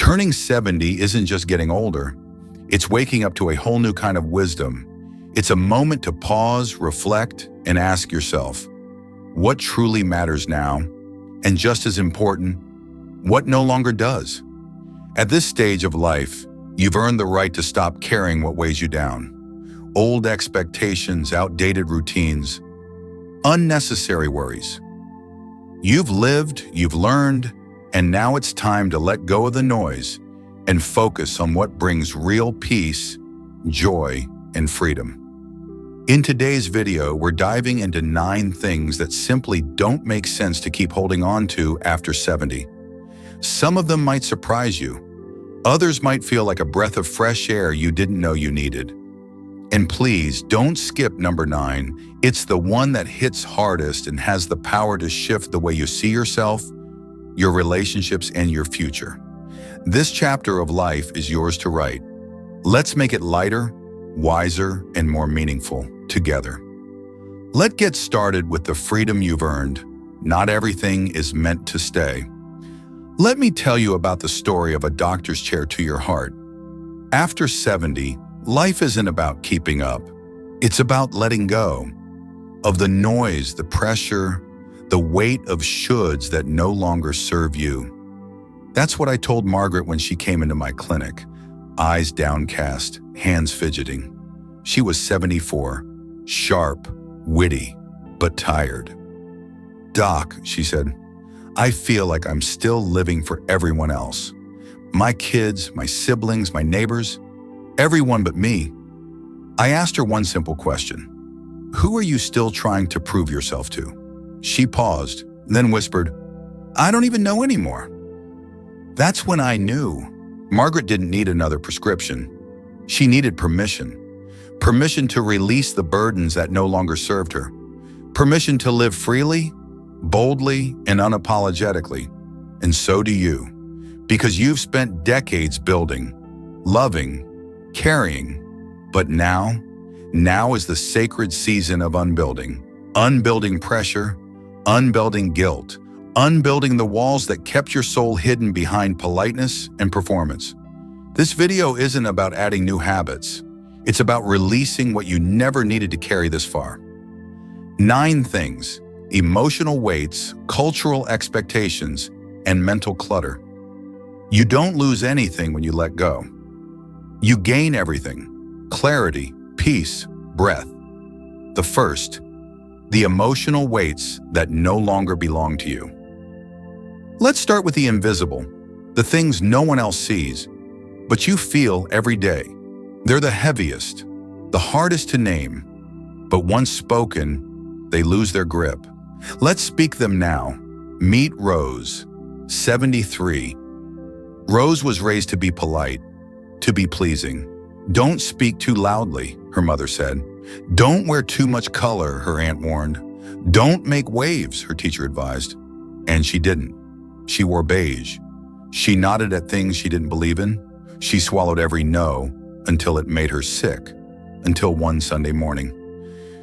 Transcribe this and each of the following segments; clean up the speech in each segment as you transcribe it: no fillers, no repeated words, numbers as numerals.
Turning 70 isn't just getting older. It's waking up to a whole new kind of wisdom. It's a moment to pause, reflect, and ask yourself, what truly matters now? And just as important, what no longer does? At this stage of life, you've earned the right to stop carrying what weighs you down. Old expectations, outdated routines, unnecessary worries. You've lived, you've learned, and now it's time to let go of the noise and focus on what brings real peace, joy, and freedom. In today's video, we're diving into 9 things that simply don't make sense to keep holding on to after 70. Some of them might surprise you. Others might feel like a breath of fresh air you didn't know you needed. And please, don't skip number 9. It's the one that hits hardest and has the power to shift the way you see yourself, your relationships, and your future. This chapter of life is yours to write. Let's make it lighter, wiser, and more meaningful together. Let's get started with the freedom you've earned. Not everything is meant to stay. Let me tell you about the story of a doctor's chair to your heart. After 70, life isn't about keeping up. It's about letting go of the noise, the pressure, the weight of shoulds that no longer serve you. That's what I told Margaret when she came into my clinic, eyes downcast, hands fidgeting. She was 74, sharp, witty, but tired. "Doc," she said, "I feel like I'm still living for everyone else. My kids, my siblings, my neighbors, everyone but me." I asked her one simple question. "Who are you still trying to prove yourself to?" She paused, then whispered, "I don't even know anymore." That's when I knew Margaret didn't need another prescription. She needed permission. Permission to release the burdens that no longer served her. Permission to live freely, boldly, and unapologetically. And so do you, because you've spent decades building, loving, carrying. But now is the sacred season of unbuilding. Unbuilding pressure, unbuilding guilt, unbuilding the walls that kept your soul hidden behind politeness and performance. This video isn't about adding new habits. It's about releasing what you never needed to carry this far. 9 things: emotional weights, cultural expectations, and mental clutter. You don't lose anything when you let go. You gain everything: clarity, peace, breath. The first, the emotional weights that no longer belong to you. Let's start with the invisible, the things no one else sees, but you feel every day. They're the heaviest, the hardest to name, but once spoken, they lose their grip. Let's speak them now. Meet Rose, 73. Rose was raised to be polite, to be pleasing. "Don't speak too loudly," her mother said. "Don't wear too much color," her aunt warned. "Don't make waves," her teacher advised. And she didn't. She wore beige. She nodded at things she didn't believe in. She swallowed every no until it made her sick. Until one Sunday morning.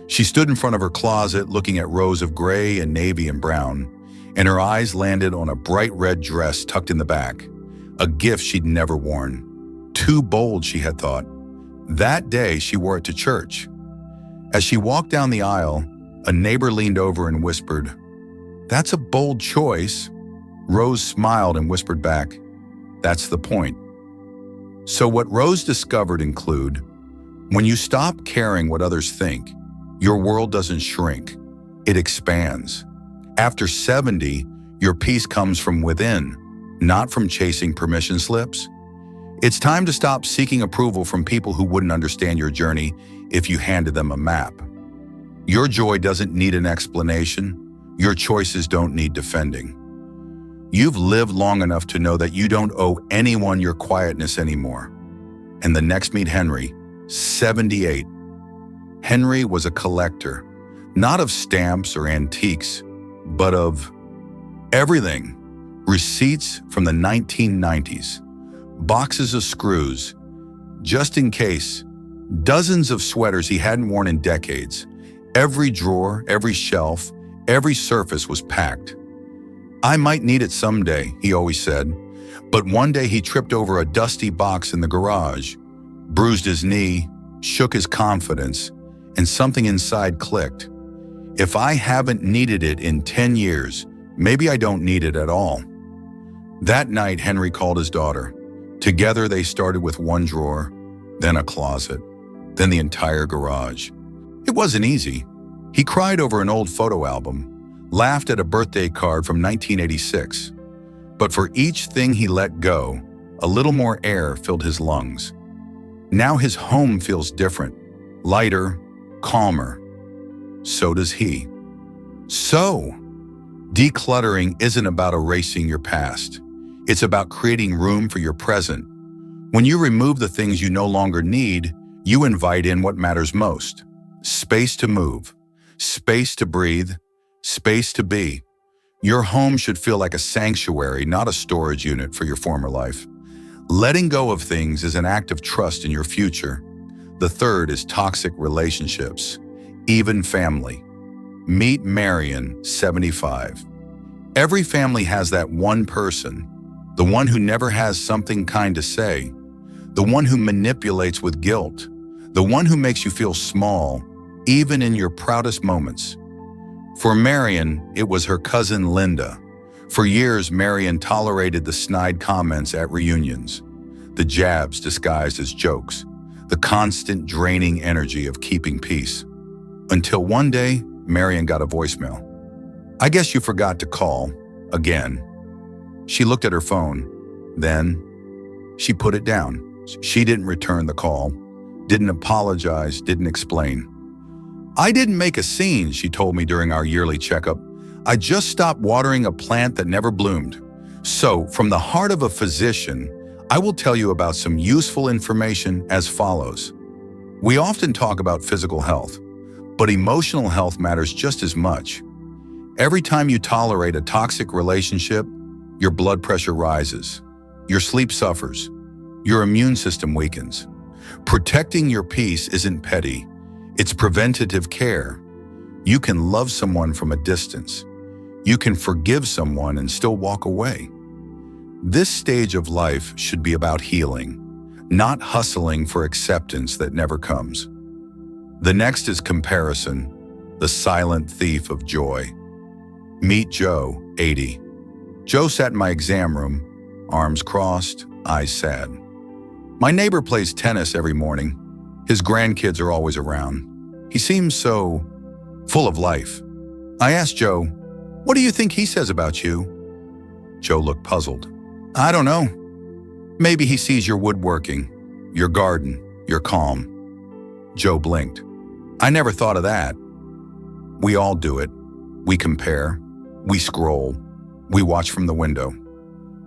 She stood in front of her closet looking at rows of gray and navy and brown, and her eyes landed on a bright red dress tucked in the back, a gift she'd never worn. Too bold, she had thought. That day, she wore it to church. As she walked down the aisle, a neighbor leaned over and whispered, "That's a bold choice." Rose smiled and whispered back, "That's the point." So what Rose discovered include, when you stop caring what others think, your world doesn't shrink, it expands. After 70, your peace comes from within, not from chasing permission slips. It's time to stop seeking approval from people who wouldn't understand your journey if you handed them a map. Your joy doesn't need an explanation. Your choices don't need defending. You've lived long enough to know that you don't owe anyone your quietness anymore. And the next meet Henry, 78. Henry was a collector, not of stamps or antiques, but of everything. Receipts from the 1990s, boxes of screws, just in case, dozens of sweaters he hadn't worn in decades. Every drawer, every shelf, every surface was packed. "I might need it someday," he always said, But one day he tripped over a dusty box in the garage, bruised his knee, shook his confidence, and something inside clicked. If I haven't needed it in 10 years, maybe I don't need it at all. That night, Henry called his daughter. Together, they started with one drawer, then a closet, then the entire garage. It wasn't easy. He cried over an old photo album, laughed at a birthday card from 1986. But for each thing he let go, a little more air filled his lungs. Now his home feels different, lighter, calmer. So does he. So, decluttering isn't about erasing your past. It's about creating room for your present. When you remove the things you no longer need, you invite in what matters most. Space to move, space to breathe, space to be. Your home should feel like a sanctuary, not a storage unit for your former life. Letting go of things is an act of trust in your future. The third is toxic relationships, even family. Meet Marion, 75. Every family has that one person, the one who never has something kind to say, the one who manipulates with guilt, the one who makes you feel small, even in your proudest moments. For Marion, it was her cousin Linda. For years, Marion tolerated the snide comments at reunions, the jabs disguised as jokes, the constant draining energy of keeping peace. Until one day, Marion got a voicemail. "I guess you forgot to call, again." She looked at her phone. Then, she put it down. She didn't return the call, didn't apologize, didn't explain. "I didn't make a scene," she told me during our yearly checkup. "I just stopped watering a plant that never bloomed." So, from the heart of a physician, I will tell you about some useful information as follows. We often talk about physical health, but emotional health matters just as much. Every time you tolerate a toxic relationship, your blood pressure rises, your sleep suffers, your immune system weakens. Protecting your peace isn't petty, it's preventative care. You can love someone from a distance. You can forgive someone and still walk away. This stage of life should be about healing, not hustling for acceptance that never comes. The next is comparison, the silent thief of joy. Meet Joe, 80. Joe sat in my exam room, arms crossed, eyes sad. My neighbor plays tennis every morning. His grandkids are always around. He seems so full of life. I asked Joe, "What do you think he says about you?" Joe looked puzzled. "I don't know. Maybe he sees your woodworking, your garden, your calm." Joe blinked. "I never thought of that." We all do it. We compare. We scroll. We watch from the window.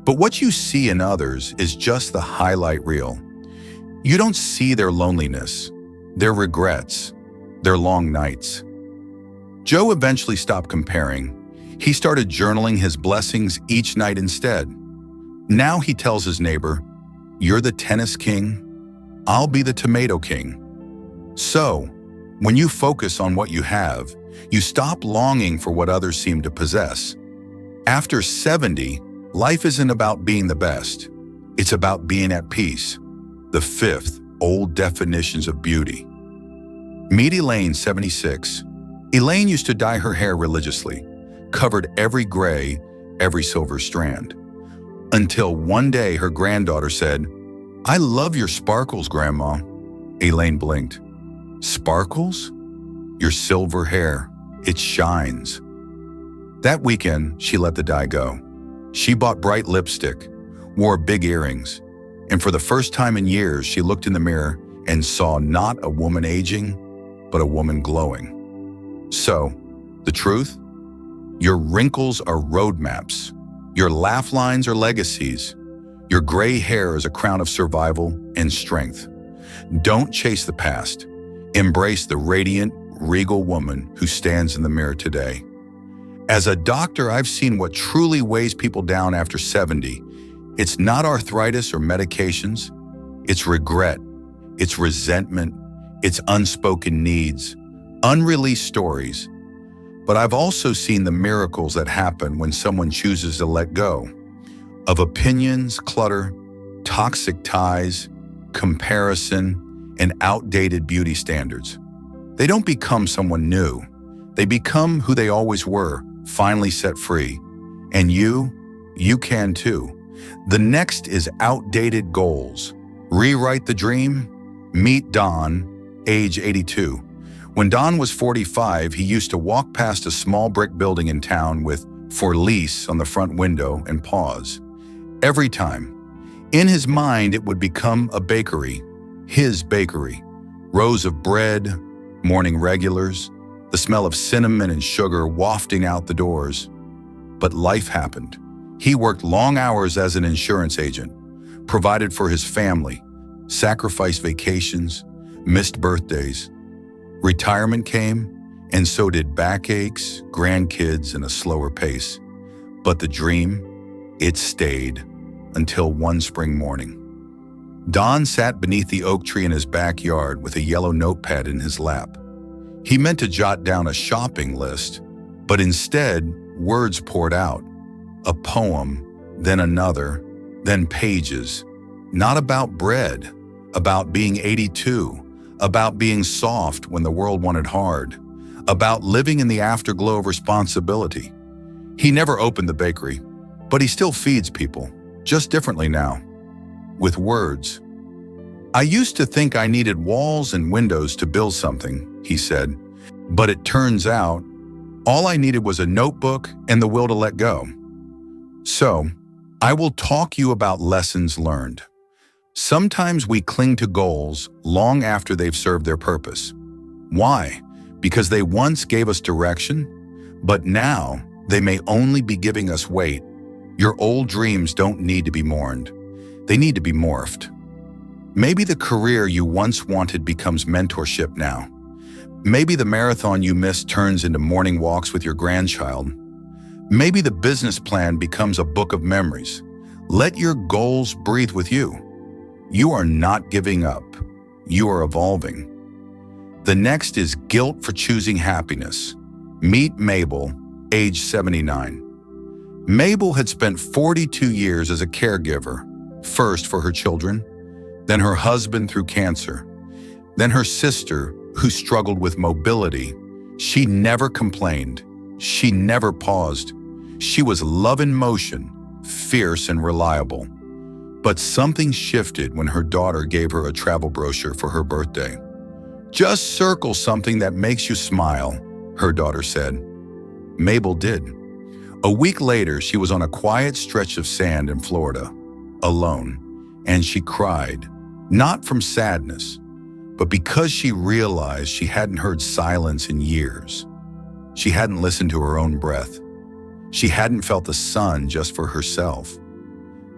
But what you see in others is just the highlight reel. You don't see their loneliness, their regrets, their long nights. Joe eventually stopped comparing. He started journaling his blessings each night instead. Now he tells his neighbor, "You're the tennis king, I'll be the tomato king." So, when you focus on what you have, you stop longing for what others seem to possess. After 70, life isn't about being the best. It's about being at peace. The fifth, old definitions of beauty. Meet Elaine, 76. Elaine used to dye her hair religiously, covered every gray, every silver strand. Until one day her granddaughter said, "I love your sparkles, Grandma." Elaine blinked. "Sparkles? Your silver hair, it shines." That weekend, she let the dye go. She bought bright lipstick, wore big earrings, and for the first time in years, she looked in the mirror and saw not a woman aging, but a woman glowing. So, the truth? Your wrinkles are roadmaps. Your laugh lines are legacies. Your gray hair is a crown of survival and strength. Don't chase the past. Embrace the radiant, regal woman who stands in the mirror today. As a doctor, I've seen what truly weighs people down after 70. It's not arthritis or medications. It's regret. It's resentment. It's unspoken needs, unreleased stories. But I've also seen the miracles that happen when someone chooses to let go. of opinions, clutter, toxic ties, comparison, and outdated beauty standards. They don't become someone new. They become who they always were, finally set free. And you can too. The next is outdated goals. Rewrite the dream. Meet Don, age 82. When Don was 45, he used to walk past a small brick building in town with "For Lease" on the front window and pause. Every time. In his mind, it would become a bakery, his bakery. Rows of bread, morning regulars, the smell of cinnamon and sugar wafting out the doors. But life happened. He worked long hours as an insurance agent, provided for his family, sacrificed vacations, missed birthdays. Retirement came, and so did backaches, grandkids, and a slower pace. But the dream, it stayed until one spring morning. Don sat beneath the oak tree in his backyard with a yellow notepad in his lap. He meant to jot down a shopping list, but instead, words poured out. A poem, then another, then pages. Not about bread, about being 82, about being soft when the world wanted hard, about living in the afterglow of responsibility. He never opened the bakery, but he still feeds people, just differently now, with words. I used to think I needed walls and windows to build something, he said, but it turns out all I needed was a notebook and the will to let go. So, I will talk you about lessons learned. Sometimes we cling to goals long after they've served their purpose. Why? Because they once gave us direction, but now they may only be giving us weight. Your old dreams don't need to be mourned. They need to be morphed. Maybe the career you once wanted becomes mentorship now. Maybe the marathon you missed turns into morning walks with your grandchild. Maybe the business plan becomes a book of memories. Let your goals breathe with you. You are not giving up. You are evolving. The next is guilt for choosing happiness. Meet Mabel, age 79. Mabel had spent 42 years as a caregiver, first for her children, then her husband through cancer, then her sister who struggled with mobility. She never complained. She never paused. She was love in motion, fierce and reliable. But something shifted when her daughter gave her a travel brochure for her birthday. Just circle something that makes you smile, her daughter said. Mabel did. A week later, she was on a quiet stretch of sand in Florida, alone, and she cried, not from sadness, but because she realized she hadn't heard silence in years. She hadn't listened to her own breath. She hadn't felt the sun just for herself.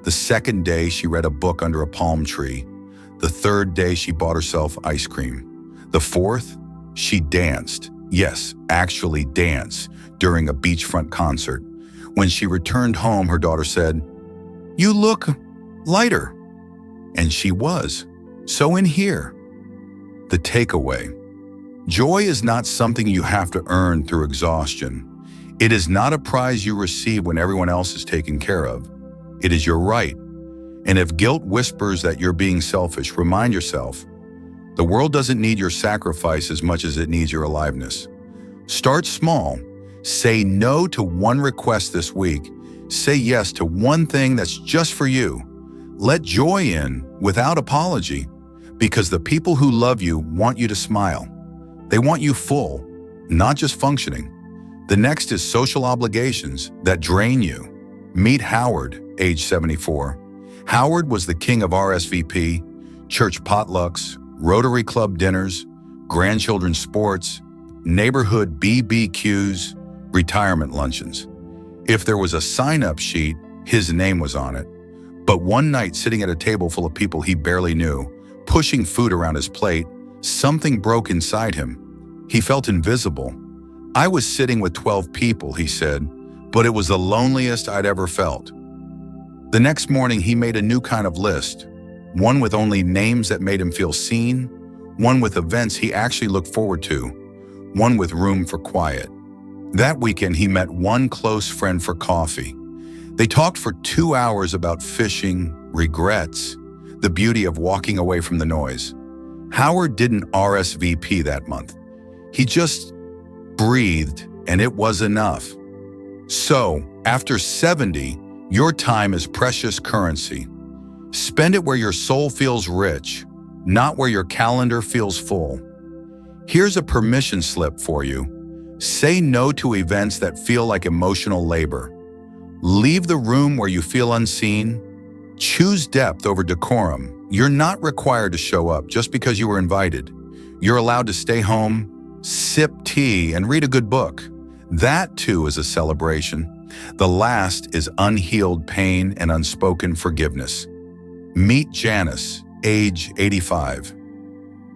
The second day, she read a book under a palm tree. The third day, she bought herself ice cream. The fourth, she danced. Yes, actually danced during a beachfront concert. When she returned home, her daughter said, "You look lighter." And she was. So in here, the takeaway. Joy is not something you have to earn through exhaustion. It is not a prize you receive when everyone else is taken care of. It is your right. And if guilt whispers that you're being selfish, remind yourself, the world doesn't need your sacrifice as much as it needs your aliveness. Start small. Say no to one request this week. Say yes to one thing that's just for you. Let joy in without apology, because the people who love you want you to smile. They want you full, not just functioning. The next is social obligations that drain you. Meet Howard, age 74. Howard was the king of RSVP, church potlucks, Rotary Club dinners, grandchildren's sports, neighborhood BBQs, retirement luncheons. If there was a sign-up sheet, his name was on it. But one night, sitting at a table full of people he barely knew, pushing food around his plate, something broke inside him. He felt invisible. "I was sitting with 12 people," he said, "but it was the loneliest I'd ever felt." The next morning, he made a new kind of list, one with only names that made him feel seen, one with events he actually looked forward to, one with room for quiet. That weekend, he met one close friend for coffee. They talked for 2 hours about fishing, regrets, the beauty of walking away from the noise. Howard didn't RSVP that month. He just breathed, and it was enough. So, after 70, your time is precious currency. Spend it where your soul feels rich, not where your calendar feels full. Here's a permission slip for you. Say no to events that feel like emotional labor. Leave the room where you feel unseen. Choose depth over decorum. You're not required to show up just because you were invited. You're allowed to stay home, sip tea, and read a good book. That, too, is a celebration. The last is unhealed pain and unspoken forgiveness. Meet Janice, age 85.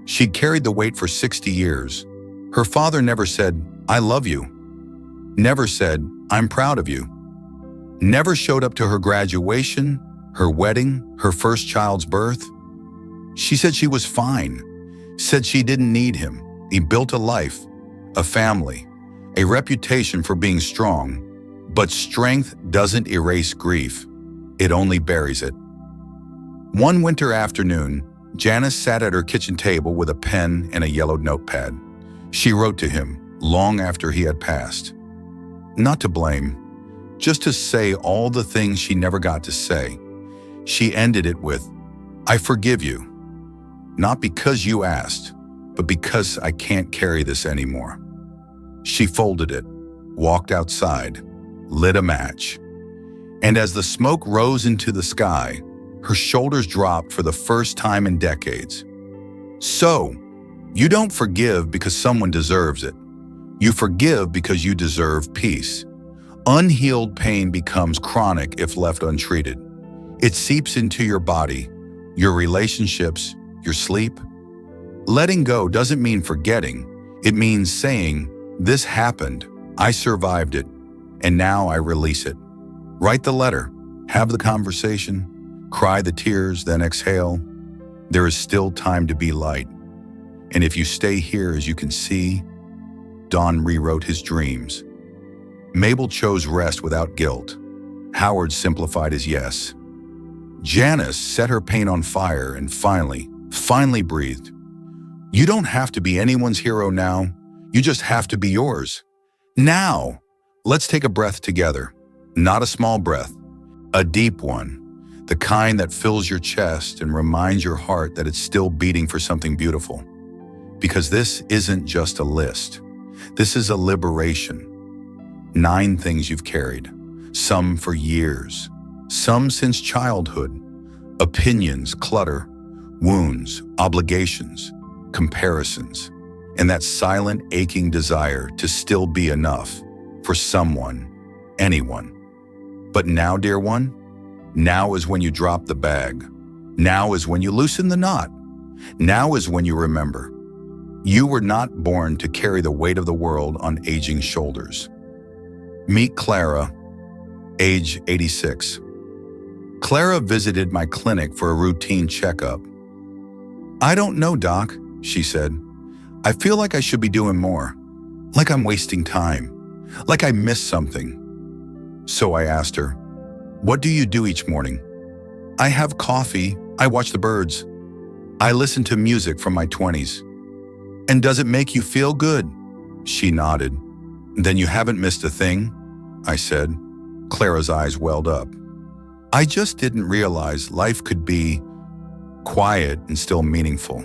She'd carried the weight for 60 years. Her father never said, "I love you." Never said, "I'm proud of you." Never showed up to her graduation, her wedding, her first child's birth. She said she was fine, said she didn't need him. He built a life, a family, a reputation for being strong. But strength doesn't erase grief. It only buries it. One winter afternoon, Janice sat at her kitchen table with a pen and a yellowed notepad. She wrote to him long after he had passed. Not to blame, just to say all the things she never got to say. She ended it with, "I forgive you, not because you asked, but because I can't carry this anymore." She folded it, walked outside, lit a match. And as the smoke rose into the sky, her shoulders dropped for the first time in decades. So, you don't forgive because someone deserves it. You forgive because you deserve peace. Unhealed pain becomes chronic if left untreated. It seeps into your body, your relationships, your sleep. Letting go doesn't mean forgetting. It means saying, "This happened, I survived it, and now I release it." Write the letter, have the conversation, cry the tears, then exhale. There is still time to be light. And if you stay here, as you can see, Don rewrote his dreams. Mabel chose rest without guilt. Howard simplified his yes. Janice set her pain on fire and finally breathed. You don't have to be anyone's hero now. You just have to be yours. Now, let's take a breath together. Not a small breath, a deep one. The kind that fills your chest and reminds your heart that it's still beating for something beautiful. Because this isn't just a list. This is a liberation. 9 things you've carried, some for years, some since childhood. Opinions, clutter, wounds, obligations, comparisons, and that silent, aching desire to still be enough for someone, anyone. But now, dear one, now is when you drop the bag. Now is when you loosen the knot. Now is when you remember. You were not born to carry the weight of the world on aging shoulders. Meet Clara, age 86. Clara visited my clinic for a routine checkup. "I don't know, Doc," she said. "I feel like I should be doing more. Like I'm wasting time. Like I missed something." So I asked her, "What do you do each morning?" "I have coffee. I watch the birds. I listen to music from my 20s. "And does it make you feel good?" She nodded. "Then you haven't missed a thing," I said. Clara's eyes welled up. "I just didn't realize life could be quiet and still meaningful."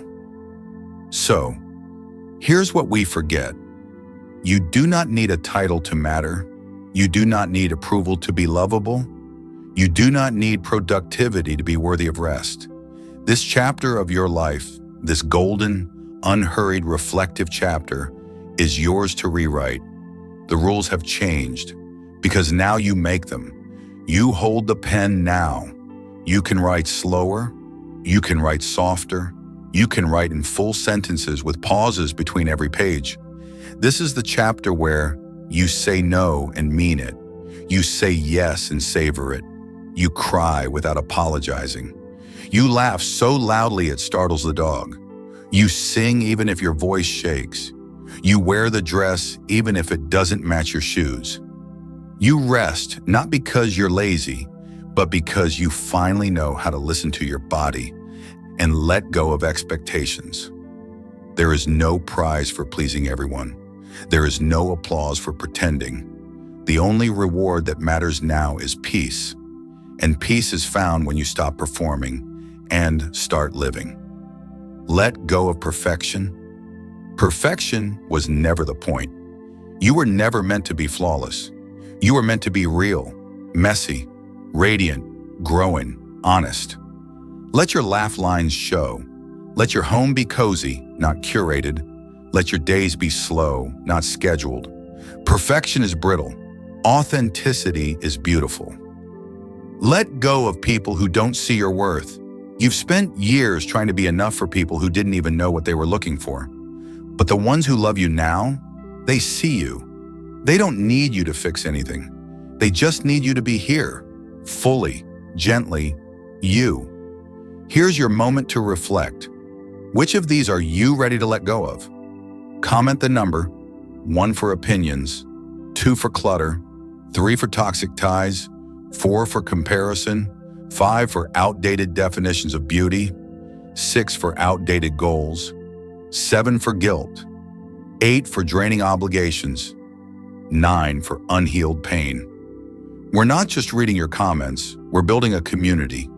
So, here's what we forget. You do not need a title to matter. You do not need approval to be lovable. You do not need productivity to be worthy of rest. This chapter of your life, this golden, unhurried, reflective chapter, is yours to rewrite. The rules have changed because now you make them. You hold the pen now. You can write slower. You can write softer. You can write in full sentences with pauses between every page. This is the chapter where you say no and mean it. You say yes and savor it. You cry without apologizing. You laugh so loudly it startles the dog. You sing even if your voice shakes. You wear the dress even if it doesn't match your shoes. You rest not because you're lazy, but because you finally know how to listen to your body and let go of expectations. There is no prize for pleasing everyone. There is no applause for pretending. The only reward that matters now is peace. And peace is found when you stop performing and start living. Let go of perfection. Perfection was never the point. You were never meant to be flawless. You were meant to be real, messy, radiant, growing, honest. Let your laugh lines show. Let your home be cozy, not curated. Let your days be slow, not scheduled. Perfection is brittle. Authenticity is beautiful. Let go of people who don't see your worth. You've spent years trying to be enough for people who didn't even know what they were looking for. But the ones who love you now, they see you. They don't need you to fix anything. They just need you to be here, fully, gently, you. Here's your moment to reflect. Which of these are you ready to let go of? Comment the number: 1 for opinions, 2 for clutter, 3 for toxic ties, 4 for comparison, 5 for outdated definitions of beauty, 6 for outdated goals, 7 for guilt, 8 for draining obligations, 9 for unhealed pain. We're not just reading your comments, we're building a community,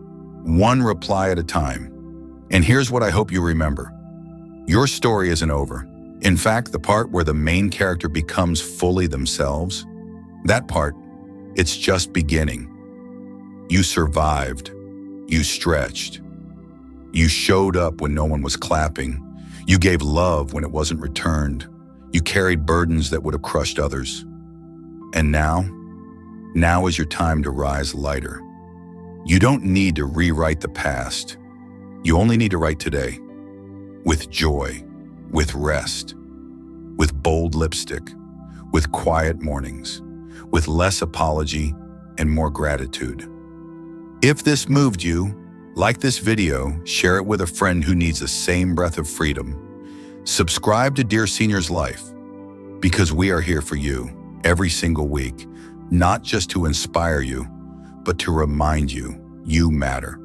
one reply at a time. And here's what I hope you remember. Your story isn't over. In fact, the part where the main character becomes fully themselves, that part, it's just beginning. You survived. You stretched. You showed up when no one was clapping. You gave love when it wasn't returned. You carried burdens that would have crushed others. And now is your time to rise lighter. You don't need to rewrite the past. You only need to write today. With joy, with rest, with bold lipstick, with quiet mornings, with less apology and more gratitude. If this moved you, like this video, share it with a friend who needs the same breath of freedom. Subscribe to Dear Senior's Life, because we are here for you every single week, not just to inspire you, but to remind you you matter,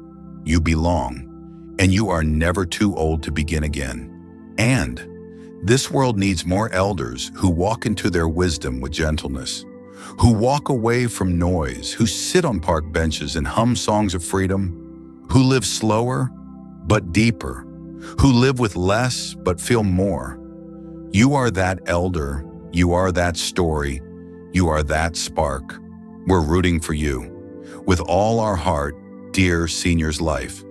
you belong, and you are never too old to begin again. And this world needs more elders who walk into their wisdom with gentleness, who walk away from noise, who sit on park benches and hum songs of freedom, who live slower but deeper, who live with less but feel more. You are that elder, you are that story, you are that spark. We're rooting for you. With all our heart, Dear Senior's Life.